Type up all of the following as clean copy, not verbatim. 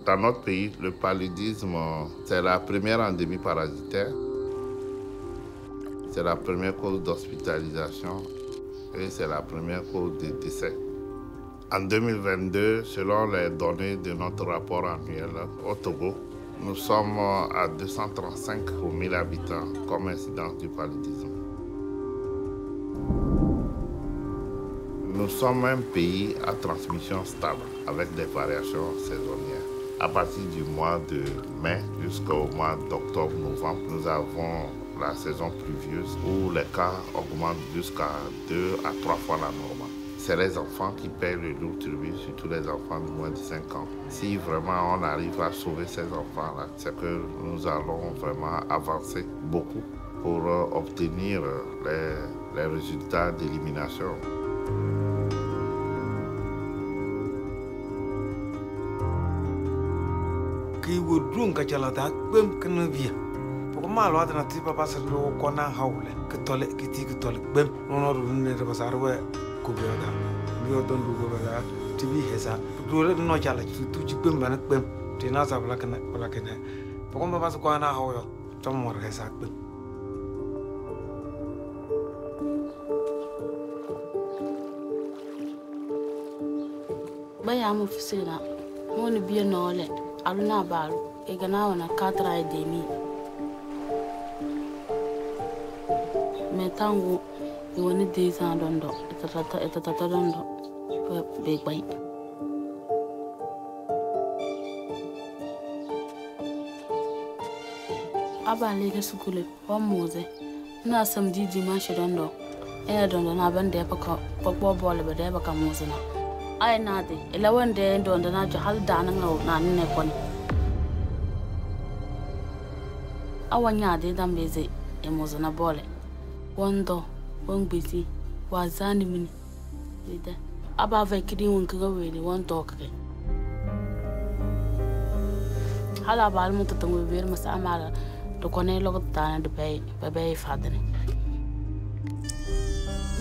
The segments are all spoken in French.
Dans notre pays, le paludisme, c'est la première endémie parasitaire. C'est la première cause d'hospitalisation et c'est la première cause de décès. En 2022, selon les données de notre rapport annuel au Togo, nous sommes à 235 pour 1000 habitants comme incidence du paludisme. Nous sommes un pays à transmission stable avec des variations saisonnières. À partir du mois de mai jusqu'au mois d'octobre-novembre, nous avons la saison pluvieuse où les cas augmentent jusqu'à 2 à 3 fois la normale. C'est les enfants qui payent le lourd tribut, surtout les enfants de moins de 5 ans. Si vraiment on arrive à sauver ces enfants-là, c'est que nous allons vraiment avancer beaucoup pour obtenir les résultats d'élimination. Qui would drunk a jalata, bum can be. Pokemalo had a tip of us and low corner howl, Catholic, Catholic, bum, no other was our way. Kubiada, we don't do over that. TV has a do no challenge to chip bum and bum, Tinasa black and black and Pokemon was a corner howl, some more has a bum. By am of Sina, only be a knowledge. Aluna balu, egana na katra edemi. Metangu, iwani days and dondo, etata dondo, big bite. Aba lege sukule, wa moze, na sam didi manche dondo, dondo na bande paka, pokbo bole bade baka moze na. Ay nade, ila wande dondo na johal dana na nene koni. Awanya de dambeze emozo na bole. Wondo, wongbisi, wazani mini. Lide. Aba vekidi wonkiga wele wondo kake. Hala bal mutatangu wer masa amala to kone logo tana de bay fadene.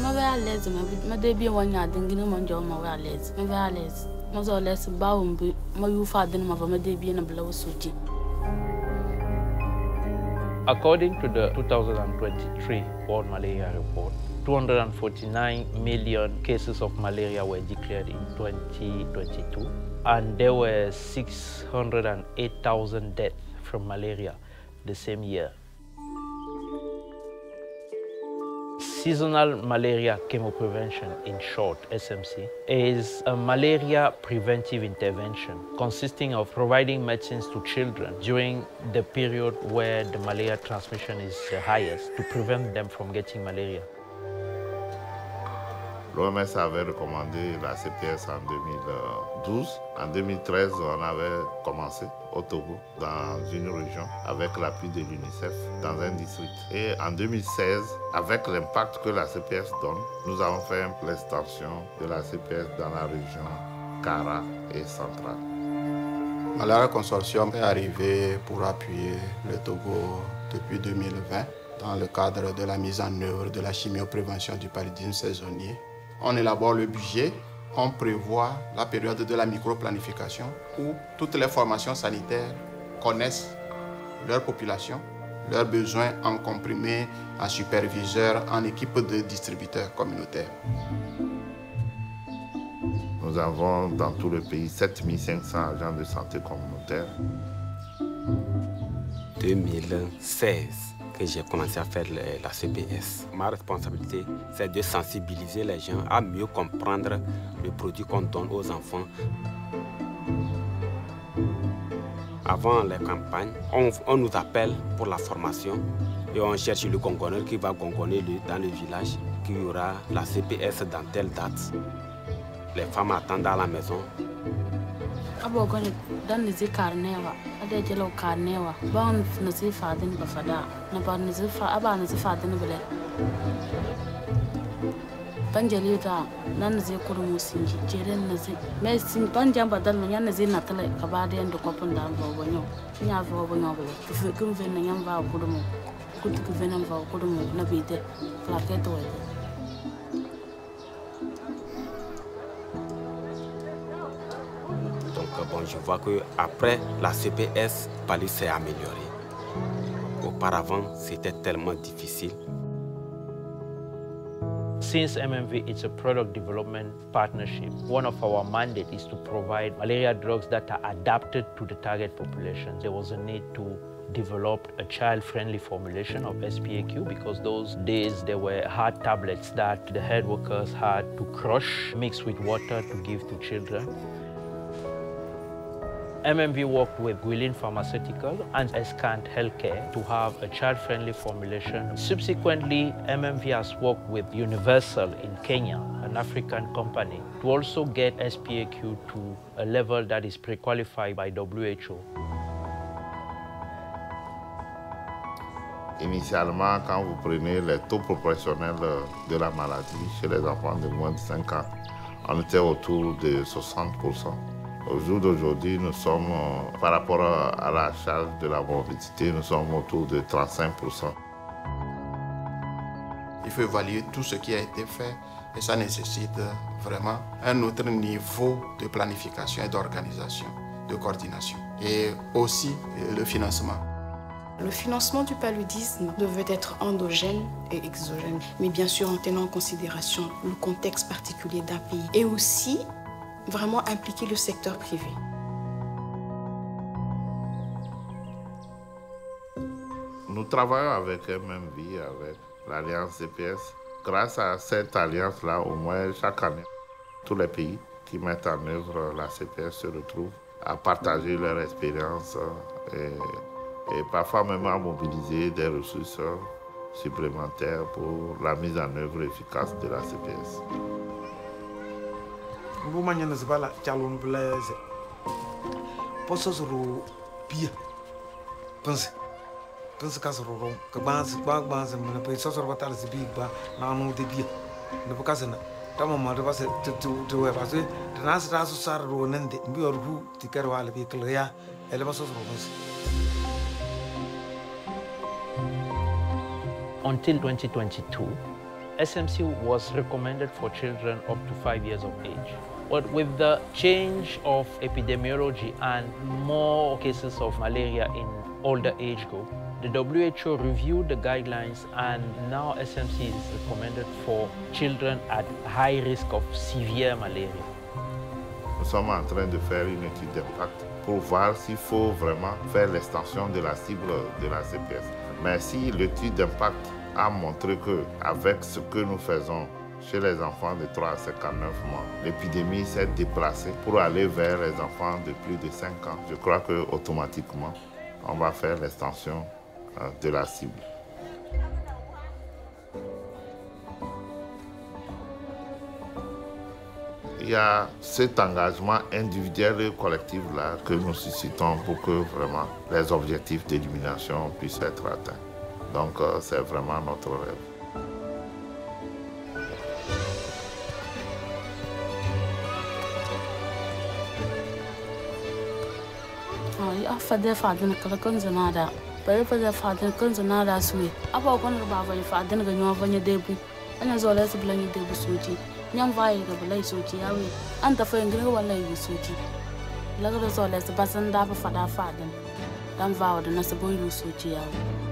Ma ve à l'aise, ma début wanya dingine manjo ma ve à l'aise. Ma ve à l'aise. Ma zo l'aise ba umbi ma yu fadene ma va ma début na bla wasuji. According to the 2023 World Malaria Report, 249 million cases of malaria were declared in 2022, and there were 608,000 deaths from malaria the same year. Seasonal malaria chemoprevention, in short SMC, is a malaria preventive intervention consisting of providing medicines to children during the period where the malaria transmission is highest to prevent them from getting malaria. L'OMS avait recommandé la CPS en 2012. En 2013, on avait commencé au Togo, dans une région, avec l'appui de l'UNICEF, dans un district. Et en 2016, avec l'impact que la CPS donne, nous avons fait l'extension de la CPS dans la région Kara et centrale. Malaria Consortium est arrivé pour appuyer le Togo depuis 2020 dans le cadre de la mise en œuvre de la chimioprévention du paludisme saisonnier. On élabore le budget, on prévoit la période de la microplanification où toutes les formations sanitaires connaissent leur population, leurs besoins en comprimés, en superviseurs, en équipe de distributeurs communautaires. Nous avons dans tout le pays 7500 agents de santé communautaire. 2016 que j'ai commencé à faire la CPS. Ma responsabilité, c'est de sensibiliser les gens à mieux comprendre le produit qu'on donne aux enfants. Avant les campagnes, on nous appelle pour la formation et on cherche le gongonneur qui va gongonner dans le village, qu'il y aura la CPS dans telle date. Les femmes attendent à la maison. Abogone dan nizi karnewa ade jelo karnewa ban nizi fadin ba fada na ban nizi fa aba nizi fadin bele ban jelita nan nizi kuru musinji jeren nizi me sin ban jamba dal no yan nizi natale ka ba de ndo kopon da ba bonyo nya va bonyo bele kifu kum ven na yan va kuru mu kutu ku venam va kuru mu na bide plaketo wede. bon, je vois qu'après la CPS, Palu s'est amélioré. Auparavant, c'était tellement difficile. Since MMV is a product development partnership, one of our mandates is to provide malaria drugs that are adapted to the target population. There was a need to develop a child-friendly formulation of SPAQ because those days there were hard tablets that the health workers had to crush, mix with water to give to children. MMV worked with Guilin Pharmaceutical and Escant Healthcare to have a child-friendly formulation. Subsequently, MMV has worked with Universal in Kenya, an African company, to also get SPAQ to a level that is pre-qualified by WHO. Initialement, quand vous prenez les taux proportionnels de la maladie chez les enfants de moins de 5 ans, on était autour de 60%. Au jour d'aujourd'hui, nous sommes, par rapport à la charge de la morbidité, nous sommes autour de 35%. Il faut évaluer tout ce qui a été fait et ça nécessite vraiment un autre niveau de planification et d'organisation, de coordination et aussi le financement. Le financement du paludisme devait être endogène et exogène, mais bien sûr en tenant en considération le contexte particulier d'un pays et aussi vraiment impliquer le secteur privé. Nous travaillons avec MMV, avec l'Alliance CPS. Grâce à cette alliance-là, au moins chaque année, tous les pays qui mettent en œuvre la CPS se retrouvent à partager leur expérience et parfois même à mobiliser des ressources supplémentaires pour la mise en œuvre efficace de la CPS. Rumanya na zibala chalon blaze. Pososoro pia. Pense kasoro rom. Ka banz na pe sosoro batal zibi ba na no de bia. Ne pokasena. Tama ma de base to we base. De nas rasu sar ro nende. Mbi orhu tikar wala bi klya. Ele basosoro bas. Until 2022, SMC was recommended for children up to 5 years of age. But with the change of epidemiology and more cases of malaria in older age group, the WHO reviewed the guidelines and now SMC is recommended for children at high risk of severe malaria. Nous sommes en train de faire une étude d'impact pour voir s'il faut vraiment faire l'extension de la cible de la CPS. Mais si l'étude d'impact a montré qu'avec ce que nous faisons chez les enfants de 3 à 59 mois, l'épidémie s'est déplacée pour aller vers les enfants de plus de 5 ans. Je crois qu'automatiquement, on va faire l'extension de la cible. Il y a cet engagement individuel et collectif-là que nous suscitons pour que vraiment les objectifs d'élimination puissent être atteints. Donc c'est vraiment notre rêve. Afade fadin kala kan zanada bare fade fadin kan zanada suwe aba kon ba fa fadin ga nyo fa nya debu anya zo la sibla nya debu soji nyam vai ga bla soji yawe an ta fa ngire wala yi soji la ga zo la basan da ba fada fadin dan va wa da na sabo yi soji yawe